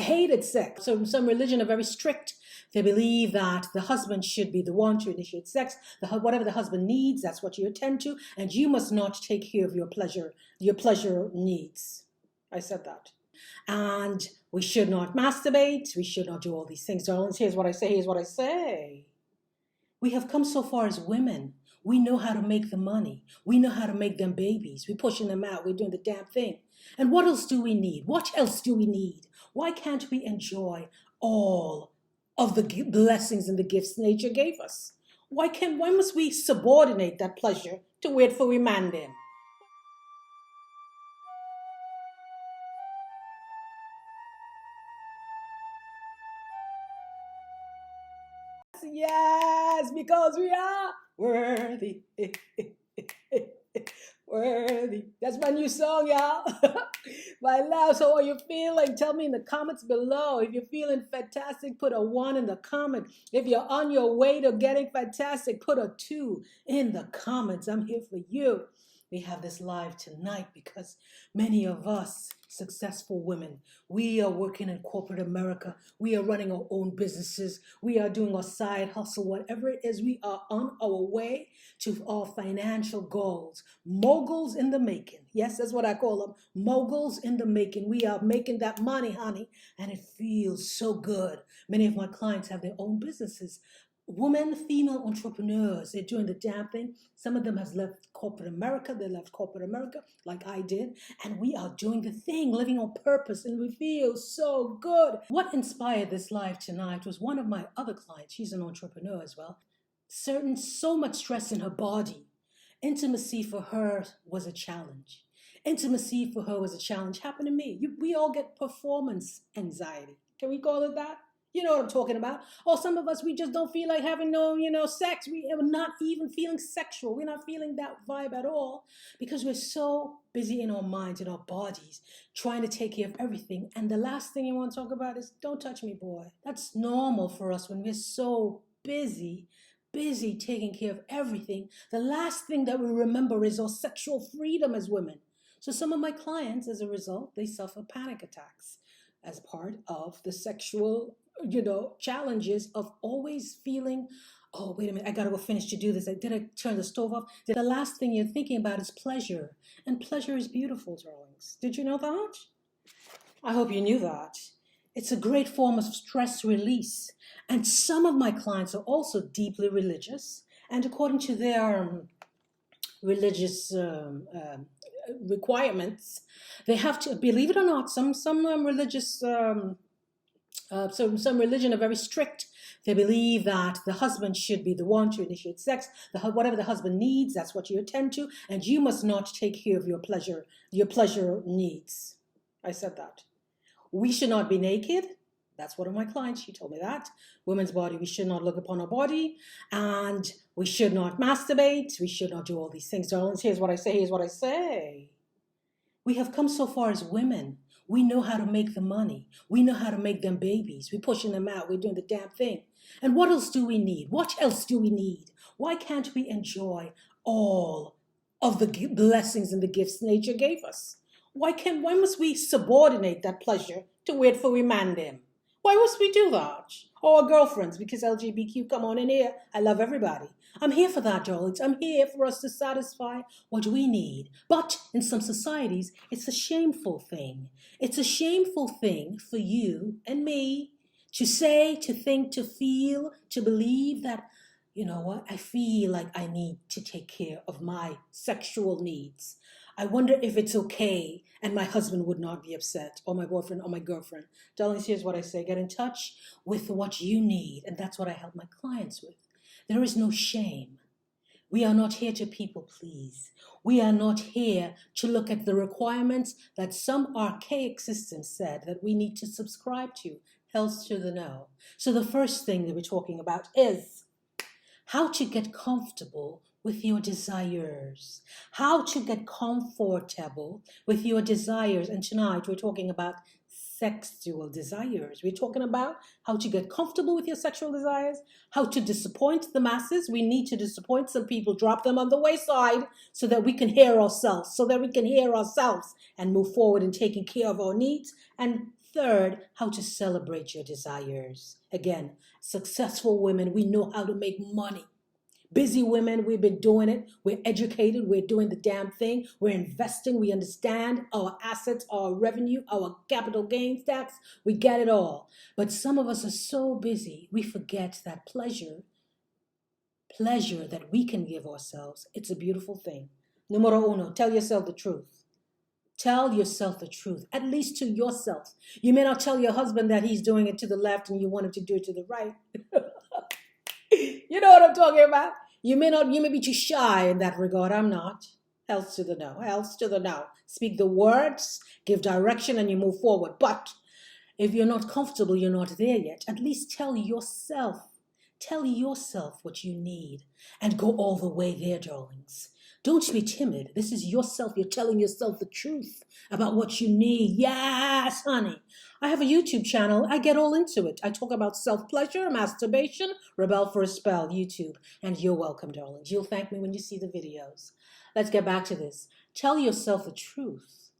hated sex. So some religion are very strict. They believe that the husband should be the one to initiate sex. Whatever the husband needs, that's what you attend to, and you must not take care of your pleasure needs. I said that. And we should not masturbate. We should not do all these things. Darlings, here's what I say. We have come so far as women. We know how to make the money. We know how to make them babies. We're pushing them out. We're doing the damn thing. And what else do we need? What else do we need? Why can't we enjoy all of the blessings and the gifts nature gave us? Why must we subordinate that pleasure to wait for we man them? Yes, because we are worthy. Worthy. That's my new song, y'all. My love. So, are you feeling? Tell me in the comments below. If you're feeling fantastic, put a 1 in the comment. If you're on your way to getting fantastic, put a 2 in the comments. I'm here for you. We have this live tonight because many of us successful women, we are working in corporate America. We are running our own businesses. We are doing our side hustle, whatever it is. We are on our way to our financial goals. Moguls in the making. Yes, that's what I call them. Moguls in the making. We are making that money, honey, and it feels so good. Many of my clients have their own businesses. Women, female entrepreneurs, they're doing the damn thing. Some of them have left corporate America. They left corporate America like I did. And we are doing the thing, living on purpose, and we feel so good. What inspired this live tonight was one of my other clients. She's an entrepreneur as well. So much stress in her body. Intimacy for her was a challenge. Intimacy for her was a challenge. Happened to me. We all get performance anxiety. Can we call it that? You know what I'm talking about. Or some of us, we just don't feel like having no, sex. We are not even feeling sexual. We're not feeling that vibe at all because we're so busy in our minds, in our bodies, trying to take care of everything. And the last thing you want to talk about is, don't touch me, boy. That's normal for us when we're so busy taking care of everything. The last thing that we remember is our sexual freedom as women. So some of my clients, as a result, they suffer panic attacks as part of the sexual challenges of always feeling, oh, wait a minute, I gotta go finish to do this. Did I turn the stove off? The last thing you're thinking about is pleasure. And pleasure is beautiful, darlings. Did you know that? I hope you knew that. It's a great form of stress release. And some of my clients are also deeply religious. And according to their religious requirements, they have to, believe it or not, some religious some religion are very strict. They believe that the husband should be the one to initiate sex. Whatever the husband needs, that's what you attend to, and you must not take care of your pleasure needs. I said that. We should not be naked. That's one of my clients. She told me that. Women's body, we should not look upon our body, and we should not masturbate. We should not do all these things. Darlings, here's what I say. We have come so far as women. We know how to make the money. We know how to make them babies. We're pushing them out. We're doing the damn thing. And what else do we need? What else do we need? Why can't we enjoy all of the blessings and the gifts nature gave us? Why must we subordinate that pleasure to wait for we man them? Why must we do that? Or our girlfriends, because LGBTQ, come on in here. I love everybody. I'm here for that, darlings. I'm here for us to satisfy what we need. But in some societies, it's a shameful thing. It's a shameful thing for you and me to say, to think, to feel, to believe that, you know what, I feel like I need to take care of my sexual needs. I wonder if it's okay and my husband would not be upset, or my boyfriend or my girlfriend. Darlings, here's what I say. Get in touch with what you need, and that's what I help my clients with. There is no shame. We are not here to people please. We are not here to look at the requirements that some archaic system said that we need to subscribe to. Health to the know. So the first thing that we're talking about is how to get comfortable with your desires. How to get comfortable with your desires. And tonight we're talking about sexual desires. We're talking about how to get comfortable with your sexual desires, how to disappoint the masses. We need to disappoint some people, drop them on the wayside so that we can hear ourselves, and move forward in taking care of our needs and Third, how to celebrate your desires. Again, successful women, we know how to make money. Busy women, we've been doing it. We're educated. We're doing the damn thing. We're investing. We understand our assets, our revenue, our capital gains tax. We get it all. But some of us are so busy, we forget that pleasure that we can give ourselves. It's a beautiful thing. Numero uno, tell yourself the truth. Tell yourself the truth, at least to yourself. You may not tell your husband that he's doing it to the left and you want him to do it to the right. You know what I'm talking about? You may be too shy in that regard. I'm not. Health to the no. Health to the no. Speak the words, give direction, and you move forward. But if you're not comfortable, you're not there yet, at least tell yourself what you need and go all the way there, darlings. Don't be timid. This is yourself. You're telling yourself the truth about what you need. Yes, honey. I have a YouTube channel. I get all into it. I talk about self-pleasure, masturbation, Rebel for a Spell, YouTube. And you're welcome, darlings. You'll thank me when you see the videos. Let's get back to this. Tell yourself the truth.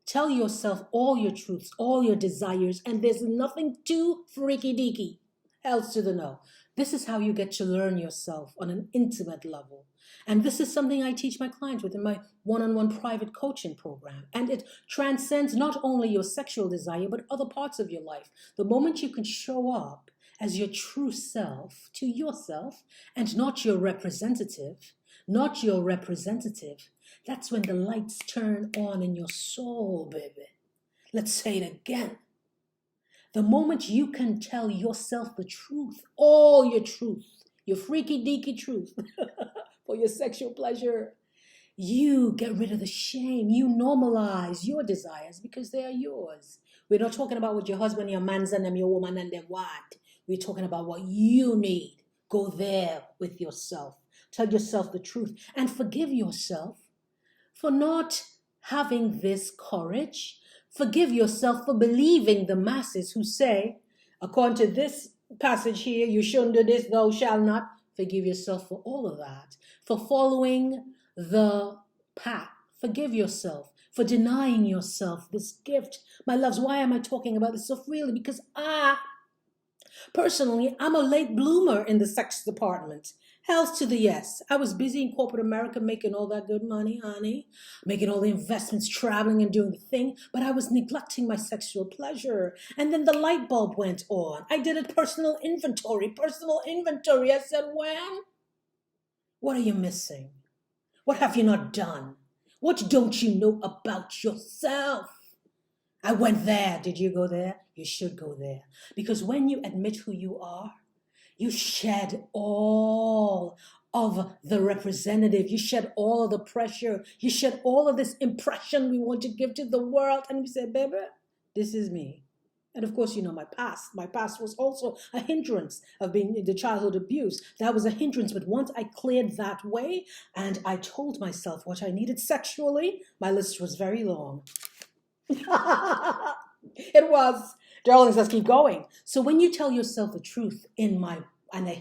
Tell yourself all your truths, all your desires, and there's nothing too freaky-deaky. Else to the no. This is how you get to learn yourself on an intimate level. And this is something I teach my clients within my one-on-one private coaching program. And it transcends not only your sexual desire, but other parts of your life. The moment you can show up as your true self to yourself and not your representative, that's when the lights turn on in your soul, baby. Let's say it again. The moment you can tell yourself the truth, all your truth, your freaky-deaky truth, for your sexual pleasure, you get rid of the shame. You normalize your desires because they are yours. We're not talking about what your husband, your man's and them, your woman and them want. We're talking about what you need. Go there with yourself. Tell yourself the truth and forgive yourself for not having this courage. Forgive yourself for believing the masses who say, according to this passage here, you shouldn't do this, thou shalt not. Forgive yourself for all of that, for following the path. Forgive yourself for denying yourself this gift. My loves, why am I talking about this so freely? Because personally, I'm a late bloomer in the sex department. Health to the yes. I was busy in corporate America making all that good money, honey, making all the investments, traveling and doing the thing, but I was neglecting my sexual pleasure. And then the light bulb went on. I did a personal inventory. I said, when? What are you missing? What have you not done? What don't you know about yourself? I went there. Did you go there? You should go there. Because when you admit who you are, you shed all of the representative. You shed all of the pressure. You shed all of this impression we want to give to the world. And we say, baby, this is me. And of course, you know my past. My past was also a hindrance of being the childhood abuse. That was a hindrance. But once I cleared that way and I told myself what I needed sexually, my list was very long. It was. Darlings, let's keep going. So when you tell yourself the truth and I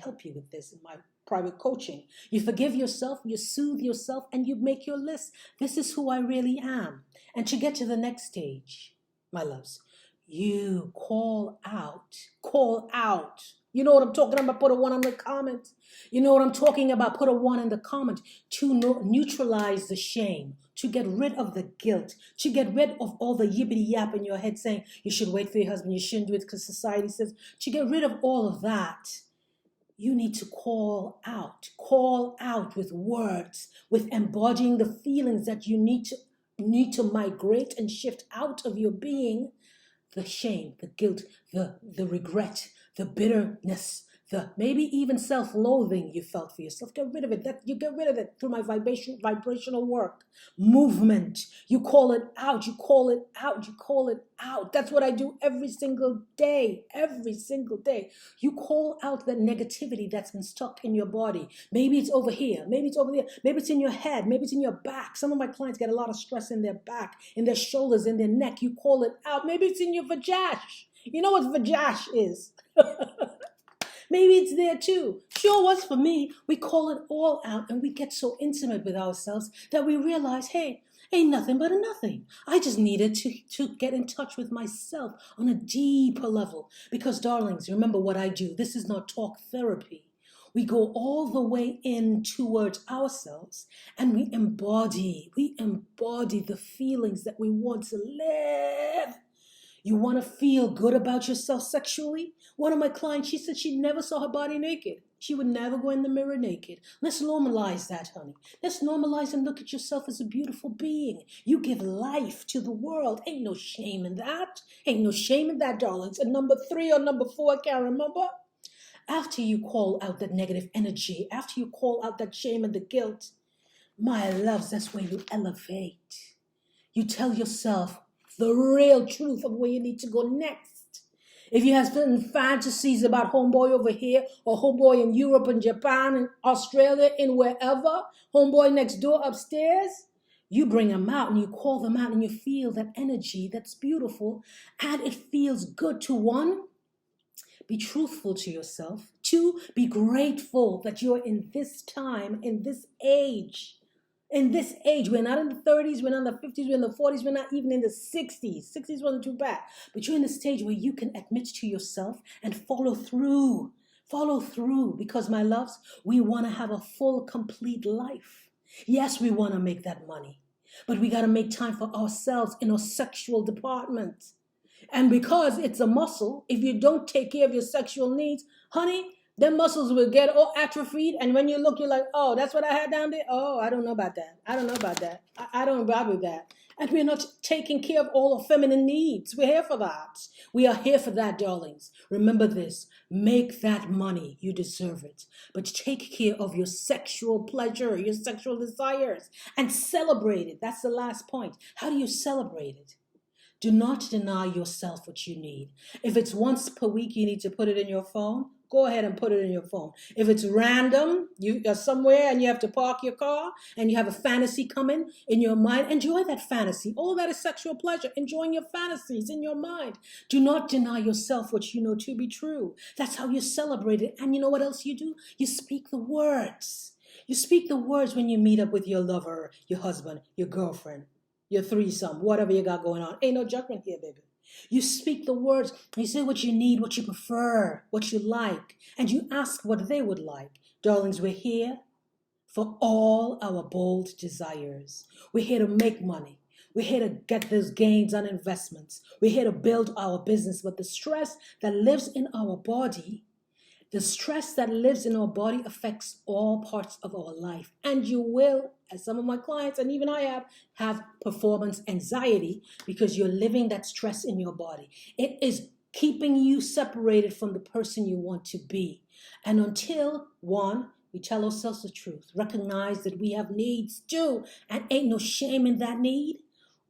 help you with this in my private coaching, you forgive yourself, you soothe yourself, and you make your list. This is who I really am. And to get to the next stage, my loves, you call out. You know what I'm talking about? Put a 1 in the comment. You know what I'm talking about? Put a 1 in the comment to neutralize the shame, to get rid of the guilt, to get rid of all the yippity yap in your head saying you should wait for your husband, you shouldn't do it because society says. To get rid of all of that, you need to call out with words, with embodying the feelings that you need to migrate and shift out of your being. The shame, the guilt, the regret, the bitterness, the maybe even self-loathing you felt for yourself. Get rid of it. You get rid of it through my vibrational work. Movement. You call it out. You call it out. That's what I do every single day. You call out that negativity that's been stuck in your body. Maybe it's over here. Maybe it's over there. Maybe it's in your head. Maybe it's in your back. Some of my clients get a lot of stress in their back, in their shoulders, in their neck. You call it out. Maybe it's in your vajash. You know what vajash is. Maybe it's there too. Sure was for me. We call it all out and we get so intimate with ourselves that we realize, hey, Ain't nothing but a nothing. I just needed to get in touch with myself on a deeper level. Because, darlings, remember what I do. This is not talk therapy. We go all the way in towards ourselves and we embody the feelings that we want to live. You want to feel good about yourself sexually? One of my clients, she said she never saw her body naked. She would never go in the mirror naked. Let's normalize that, honey. Let's normalize and look at yourself as a beautiful being. You give life to the world. Ain't no shame in that. Ain't no shame in that, darlings. And number 3 or number 4, I can't remember. After you call out that negative energy, after you call out that shame and the guilt, my loves, that's where you elevate. You tell yourself the real truth of where you need to go next. If you have certain fantasies about homeboy over here or homeboy in Europe and Japan and Australia and wherever, homeboy next door upstairs, you bring them out and you call them out and you feel that energy that's beautiful and it feels good to, 1, be truthful to yourself, 2, be grateful that you're in this time, in this age. In this age, we're not in the 30s, we're not in the 50s, we're in the 40s, we're not even in the 60s. 60s wasn't too bad. But you're in a stage where you can admit to yourself and follow through. Follow through because, my loves, we want to have a full, complete life. Yes, we want to make that money. But we got to make time for ourselves in our sexual department. And because it's a muscle, if you don't take care of your sexual needs, honey, them muscles will get all atrophied, and when you look, you're like, oh, that's what I had down there? Oh, I don't know about that. I don't know about that. I don't vibe with that. And we're not taking care of all our feminine needs. We're here for that. We are here for that, darlings. Remember this. Make that money. You deserve it. But take care of your sexual pleasure, your sexual desires, and celebrate it. That's the last point. How do you celebrate it? Do not deny yourself what you need. If it's once per week, you need to put it in your phone. Go ahead and put it in your phone. If it's random, you are somewhere and you have to park your car and you have a fantasy coming in your mind, enjoy that fantasy. All that is sexual pleasure, enjoying your fantasies in your mind. Do not deny yourself what you know to be true. That's how you celebrate it. And you know what else you do? You speak the words. You speak the words when you meet up with your lover, your husband, your girlfriend, your threesome, whatever you got going on. Ain't no judgment here, baby. You speak the words, you say what you need, what you prefer, what you like, and you ask what they would like. Darlings, we're here for all our bold desires. We're here to make money. We're here to get those gains on investments. We're here to build our business, but the stress that lives in our body, affects all parts of our life. And you will, as some of my clients, and even I have performance anxiety because you're living that stress in your body. It is keeping you separated from the person you want to be. And until, 1, we tell ourselves the truth, recognize that we have needs too, and ain't no shame in that need.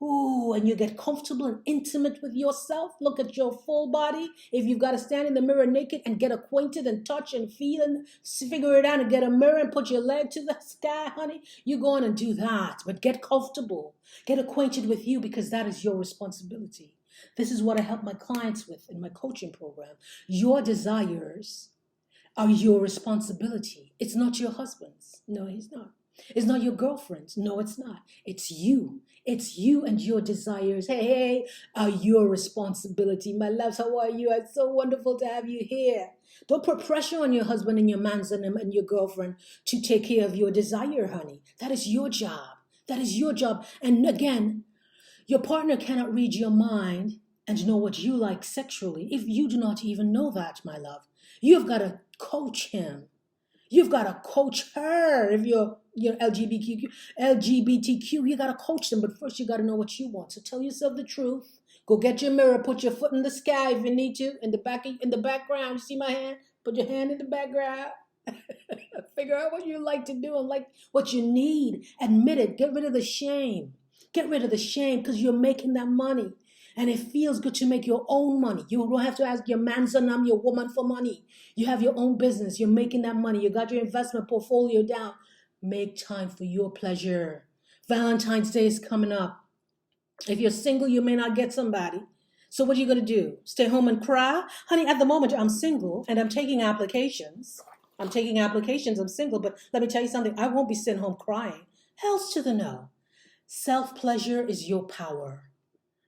Ooh, and you get comfortable and intimate with yourself. Look at your full body. If you've got to stand in the mirror naked and get acquainted and touch and feel and figure it out and get a mirror and put your leg to the sky, honey, you go on and do that. But get comfortable. Get acquainted with you because that is your responsibility. This is what I help my clients with in my coaching program. Your desires are your responsibility. It's not your husband's. No, he's not. It's not your girlfriend's. No, it's not. It's you. It's you and your desires. Hey, are your responsibility. My loves, how are you? It's so wonderful to have you here. Don't put pressure on your husband and your man's and your girlfriend to take care of your desire, honey. That is your job. That is your job. And again, your partner cannot read your mind and know what you like sexually if you do not even know that, my love. You've got to coach him. You've got to coach her. If you're LGBTQ, you got to coach them. But first, you got to know what you want. So tell yourself the truth. Go get your mirror. Put your foot in the sky if you need to. In the background. You see my hand? Put your hand in the background. Figure out what you like to do and like what you need. Admit it. Get rid of the shame. Get rid of the shame because you're making that money. And it feels good to make your own money. You don't have to ask your man, son, your woman for money. You have your own business. You're making that money. You got your investment portfolio down. Make time for your pleasure. Valentine's Day is coming up. If you're single, you may not get somebody. So what are you going to do? Stay home and cry? Honey, at the moment, I'm single and I'm taking applications. I'm single, but let me tell you something. I won't be sitting home crying. Hells to the no. Self-pleasure is your power.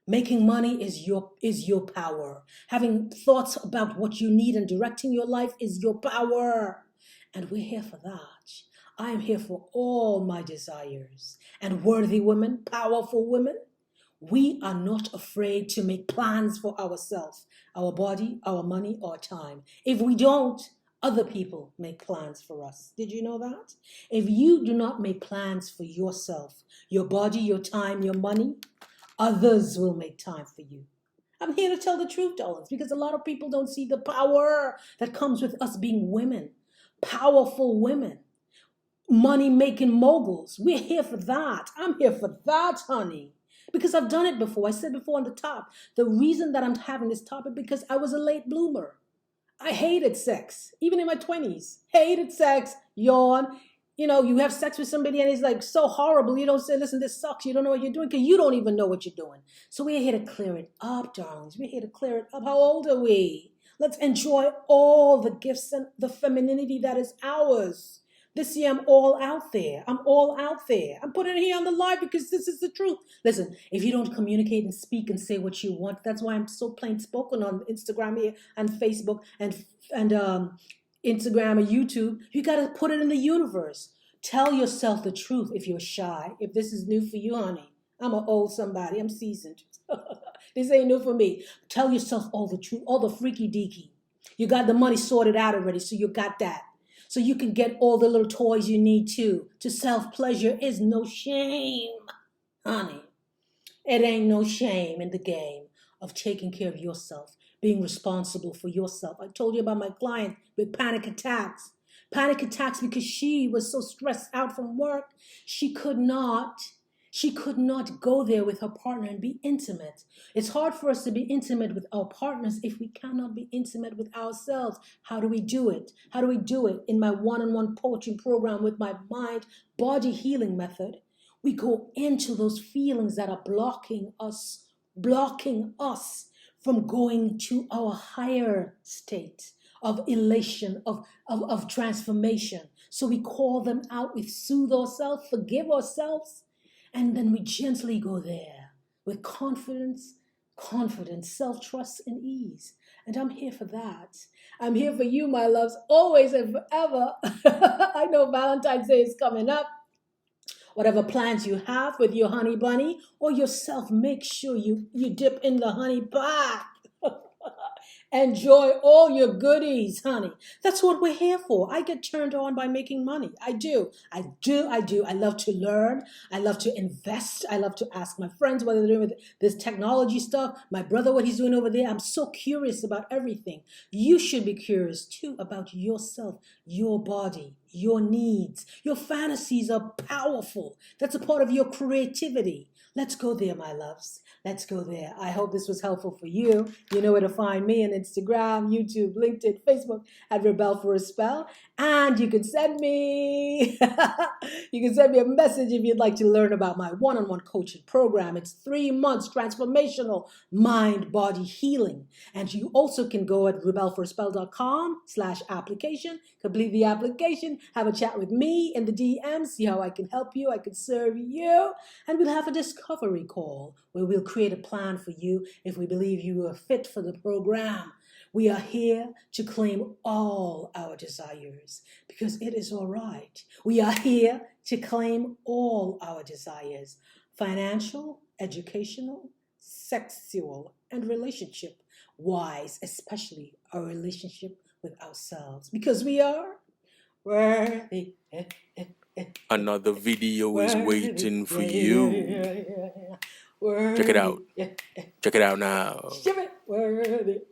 Making money is your power. Having thoughts about what you need and directing your life is your power. And we're here for that. I am here for all my desires. And worthy women, powerful women, we are not afraid to make plans for ourselves, our body, our money, our time. If we don't, other people make plans for us. Did you know that? If you do not make plans for yourself, your body, your time, your money, others will make time for you. I'm here to tell the truth, darlings, because a lot of people don't see the power that comes with us being women, powerful women, money-making moguls. We're here for that. I'm here for that, honey, because I've done it before. I said before on the top, the reason that I'm having this topic because I was a late bloomer. I hated sex, even in my 20s. Hated sex, yawn. You know, you have sex with somebody and it's like so horrible. You don't say, listen, this sucks. You don't know what you're doing because you don't even know what you're doing. So we're here to clear it up, darlings. We're here to clear it up. How old are we? Let's enjoy all the gifts and the femininity that is ours. This year, I'm all out there. I'm all out there. I'm putting it here on the live because this is the truth. Listen, if you don't communicate and speak and say what you want, that's why I'm so plain spoken on Instagram here and Facebook and Instagram or YouTube. You got to put it in the universe. Tell yourself the truth if you're shy. If this is new for you, honey. I'm an old somebody. I'm seasoned. This ain't new for me. Tell yourself all the truth, all the freaky deaky. You got the money sorted out already, so you got that. So you can get all the little toys you need too. To self-pleasure is no shame, honey. It ain't no shame in the game of taking care of yourself, being responsible for yourself. I told you about my client with panic attacks. Panic attacks because she was so stressed out from work. She could not go there with her partner and be intimate. It's hard for us to be intimate with our partners if we cannot be intimate with ourselves. How do we do it? How do we do it? In my one-on-one coaching program with my mind body healing method, we go into those feelings that are blocking us from going to our higher state of elation, of transformation. So we call them out, we soothe ourselves, forgive ourselves, and then we gently go there with confidence, self-trust, and ease. And I'm here for that. I'm here for you, my loves, always and forever. I know Valentine's Day is coming up. Whatever plans you have with your honey bunny or yourself, make sure you dip in the honey bath. Enjoy all your goodies, honey. That's what we're here for. I get turned on by making money. I do. I love to learn. I love to invest. I love to ask my friends what they're doing with this technology stuff. My brother, what he's doing over there. I'm so curious about everything. You should be curious too about yourself, your body, your needs. Your fantasies are powerful. That's a part of your creativity. Let's go there, my loves. Let's go there. I hope this was helpful for you. You know where to find me on Instagram, YouTube, LinkedIn, Facebook at rebelforaspell. And you can send me a message if you'd like to learn about my one-on-one coaching program. It's 3 months transformational mind-body healing. And you also can go at rebelforaspell.com/application, complete the application, have a chat with me in the DM, see how I can help you, I can serve you, and we'll have a discovery call where we'll create a plan for you if we believe you are fit for the program. We are here to claim all our desires because it is all right. We are here to claim all our desires: financial, educational, sexual, and relationship wise, especially our relationship with ourselves, because we are worthy. Another video is waiting for you. Check it out. Check it out now. Worthy.